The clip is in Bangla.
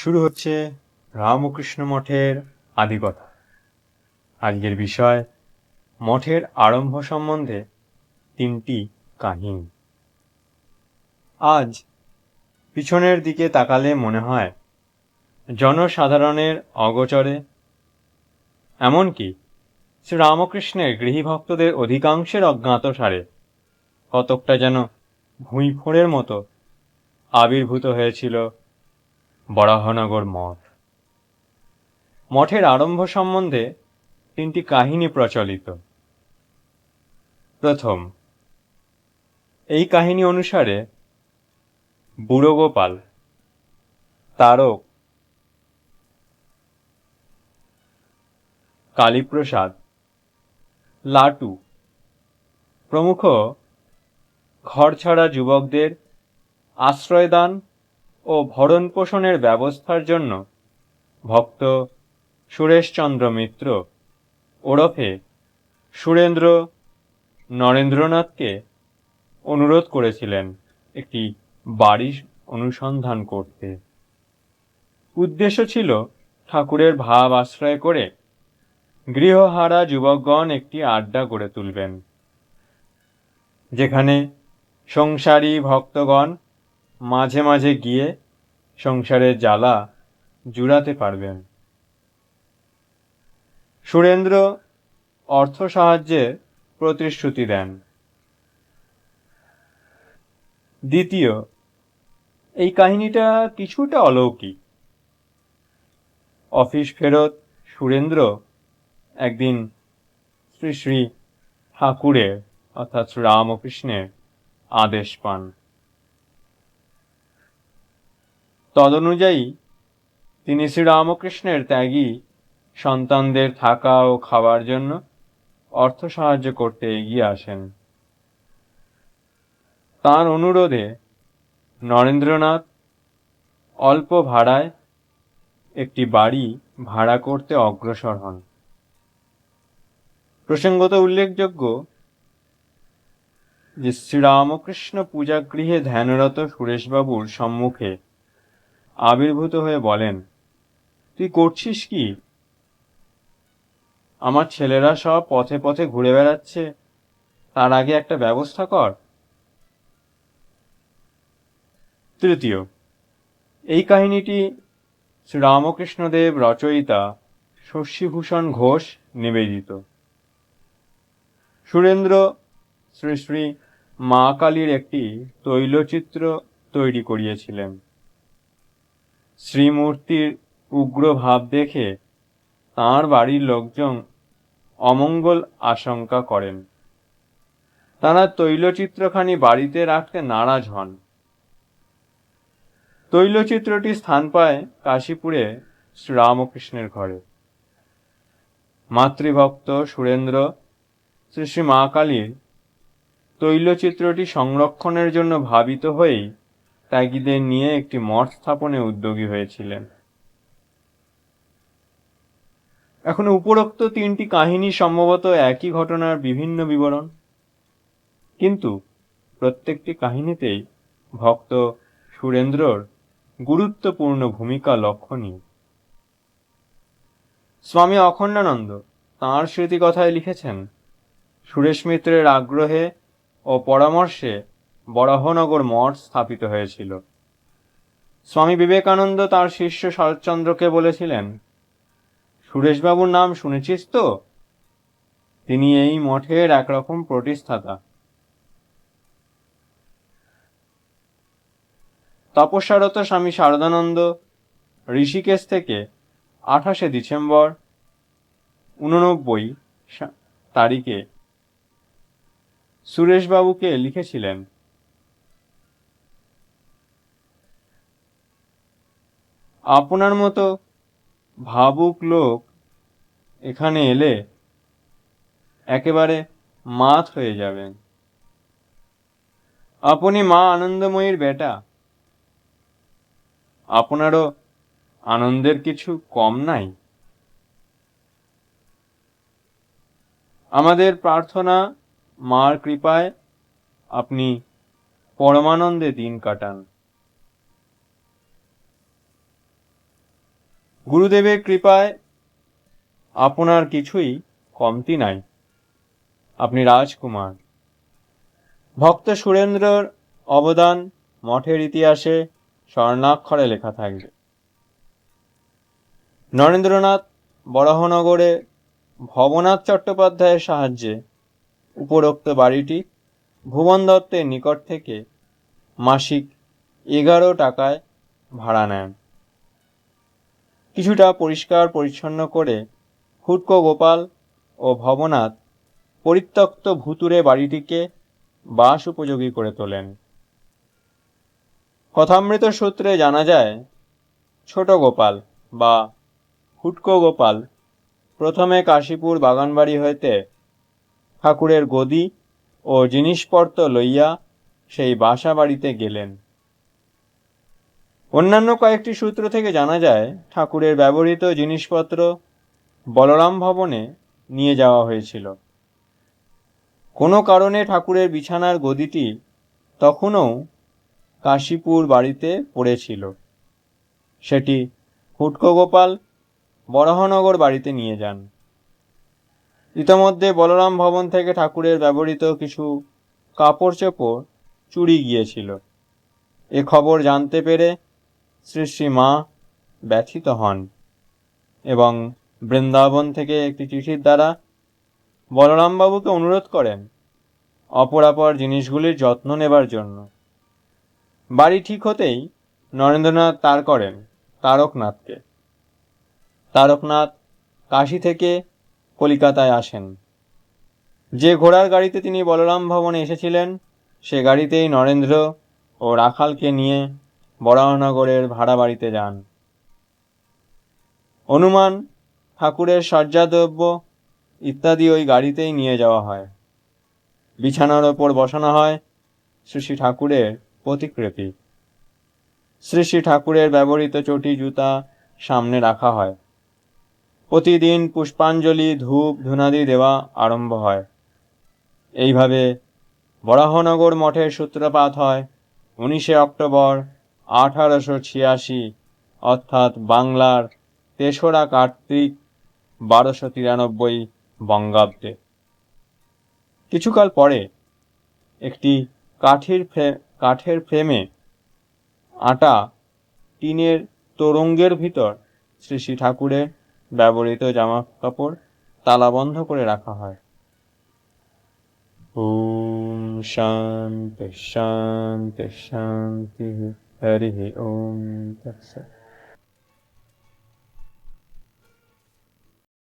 শুরু হচ্ছে রামকৃষ্ণ মঠের আদিকথা। আজকের বিষয় মঠের আরম্ভ সম্বন্ধে 3টি কাহিনী। আজ পিছনের দিকে তাকালে মনে হয় জনসাধারণের অগোচরে, এমনকি শ্রীরামকৃষ্ণের গৃহী ভক্তদের অধিকাংশের অজ্ঞাতসারে কতকটা যেন ভুঁইফোঁড়ের মতো আবির্ভূত হয়েছিল বরাহনগর মঠ। মঠের আরম্ভ সম্বন্ধে 3টি কাহিনী প্রচলিত। প্রথম, এই কাহিনী অনুসারে বুড়ো গোপাল, তারক, কালীপ্রসাদ, লাটু প্রমুখ ঘরছাড়া যুবকদের আশ্রয়দান ও ভরণ পোষণের ব্যবস্থার জন্য ভক্ত সুরেশচন্দ্র মিত্র ওরফে সুরেন্দ্র নরেন্দ্রনাথকে অনুরোধ করেছিলেন একটি বাড়ি অনুসন্ধান করতে। উদ্দেশ্য ছিল ঠাকুরের ভাব আশ্রয় করে গৃহহারা যুবকগণ একটি আড্ডা গড়ে তুলবেন, যেখানে সংসারী ভক্তগণ মাঝে মাঝে গিয়ে সংসারের জ্বালা জুড়াতে পারবেন। সুরেন্দ্র অর্থ সাহায্যের প্রতিশ্রুতি দেন। দ্বিতীয়, এই কাহিনীটা কিছুটা অলৌকিক। অফিস ফেরত সুরেন্দ্র একদিন শ্রী শ্রী ঠাকুরের অর্থাৎ রামকৃষ্ণের আদেশ পান। তদনুযায়ী তিনি শ্রীরামকৃষ্ণের ত্যাগী সন্তানদের থাকা ও খাওয়ার জন্য অর্থ সাহায্য করতে এগিয়ে আসেন। তাঁর অনুরোধে নরেন্দ্রনাথ অল্প ভাড়ায় একটি বাড়ি ভাড়া করতে অগ্রসর হন। প্রসঙ্গত উল্লেখযোগ্য যে শ্রীরামকৃষ্ণ পূজাগৃহে ধ্যানরত সুরেশবাবুর সম্মুখে আবির্ভূত হয়ে বলেন, তুই করছিস কি? আমার ছেলেরা সব পথে পথে ঘুরে বেড়াচ্ছে, তার আগে একটা ব্যবস্থা কর। তৃতীয়, এই কাহিনীটি শ্রীরামকৃষ্ণদেব রচয়িতা শশীভূষণ ঘোষ নিবেদিত। সুরেন্দ্র শ্রী শ্রী মা কালীর একটি তৈলচিত্র তৈরি করিয়েছিলেন। শ্রীমূর্তির উগ্র ভাব দেখে তাঁর বাড়ির লোকজন অমঙ্গল আশঙ্কা করেন। তারা তৈলচিত্রখানি বাড়িতে রাখতে নারাজ হন। তৈলচিত্রটি স্থান পায় কাশীপুরে শ্রীরামকৃষ্ণের ঘরে। মাতৃভক্ত সুরেন্দ্র শ্রী শ্রী মা কালীর তৈলচিত্রটি সংরক্ষণের জন্য ভাবিত হয়েই ত্যাগীদের নিয়ে একটি মঠ স্থাপনে উদ্যোগী হয়েছিলেন। এখন উপরোক্ত 3টি কাহিনী সম্ভবত একই ঘটনার বিভিন্ন বিবরণ, কিন্তু প্রত্যেকটি কাহিনীতেই ভক্ত সুরেন্দ্রর গুরুত্বপূর্ণ ভূমিকা লক্ষণীয়। স্বামী অখণ্ডানন্দ তাঁর স্মৃতিকথায় লিখেছেন, সুরেশ মিত্রের আগ্রহে ও পরামর্শে বরাহনগর মঠ স্থাপিত হয়েছিল। স্বামী বিবেকানন্দ তাঁর শিষ্য শরৎচন্দ্রকে বলেছিলেন, সুরেশবাবুর নাম শুনেছিস তো? তিনি এই মঠের একরকম প্রতিষ্ঠাতা। তপস্যারত স্বামী শারদানন্দ ঋষিকেশ থেকে 28শে ডিসেম্বর 1989 তারিখে সুরেশবাবুকে লিখেছিলেন, আপনার মতো ভাবুক লোক এখানে এলে একেবারে মাত হয়ে যাবেন। আপনি মা আনন্দময়ীর বেটা, আপনারও আনন্দের কিছু কম নাই। আমাদের প্রার্থনা মার কৃপায় আপনি পরমানন্দে দিন কাটান। গুরুদেবের কৃপায় আপনার কিছুই কমতি নাই, আপনি রাজকুমার। ভক্ত সুরেন্দ্রর অবদান মঠের ইতিহাসে স্বর্ণাক্ষরে লেখা থাকবে। নরেন্দ্রনাথ বরাহনগরে ভবনাথ চট্টোপাধ্যায়ের সাহায্যে উপরোক্ত বাড়িটি ভুবন দত্তের নিকট থেকে মাসিক 11 টাকায় ভাড়া নেন। কিছুটা পরিষ্কার পরিচ্ছন্ন করে হুটকো গোপাল ও ভবনাথ পরিত্যক্ত ভুতুরে বাড়িটিকে বাস উপযোগী করে তোলেন। কথামৃত সূত্রে জানা যায়, ছোট গোপাল বা হুটকো গোপাল প্রথমে কাশীপুর বাগানবাড়ি হইতে ঠাকুরের গদি ও জিনিসপত্র লইয়া সেই বাসা বাড়িতে গেলেন। অন্যান্য কয়েকটি সূত্র থেকে জানা যায়, ঠাকুরের ব্যবহৃত জিনিসপত্র বলরাম ভবনে নিয়ে যাওয়া হয়েছিল। কোনো কারণে ঠাকুরের বিছানার গদিটি তখনও কাশীপুর বাড়িতে পড়েছিল, সেটি হুটকো গোপাল বরাহনগর বাড়িতে নিয়ে যান। ইতোমধ্যে বলরাম ভবন থেকে ঠাকুরের ব্যবহৃত কিছু কাপড় চোপড় চুরি গিয়েছিল। এ খবর জানতে পেরে শ্রী শ্রী মা ব্যথিত হন এবং বৃন্দাবন থেকে একটি চিঠির দ্বারা বলরামবাবুকে অনুরোধ করেন অপরাপর জিনিসগুলির যত্ন নেবার জন্য। বাড়ি ঠিক হতেই নরেন্দ্রনাথ তার করেন তারকনাথকে। তারকনাথ কাশী থেকে কলিকাতায় আসেন। যে ঘোড়ার গাড়িতে তিনি বলরাম ভবনে এসেছিলেন, সে গাড়িতেই নরেন্দ্র ও রাখালকে নিয়ে বরাহনগরের ভাড়া বাড়িতে যান। অনুমান, ঠাকুরের শয্যাদ্রব্য ইত্যাদি ওই গাড়িতেই নিয়ে যাওয়া হয়। বিছানার ওপর বসানো হয় শ্রী শ্রী ঠাকুরের প্রতিকৃতি। শ্রী শ্রী ঠাকুরের ব্যবহৃত চটি জুতা সামনে রাখা হয়। প্রতিদিন পুষ্পাঞ্জলি ধূপ ধুনাদি দেওয়া আরম্ভ হয়। এইভাবে বরাহনগর মঠের সূত্রপাত হয় 19 অক্টোবর 1886, অর্থাৎ বাংলার 3রা কার্তিক 1293 বঙ্গাব্দে। কিছুকাল পরে একটি কাঠের ফ্রেমে আটা টিনের তোরঙ্গের ভিতর শ্রী শ্রী ঠাকুরের ব্যবহৃত জামা কাপড় তালাবন্ধ করে রাখা হয়। ওম শান্তি শান্তি শান্তি। হরি ওম তৎসৎ।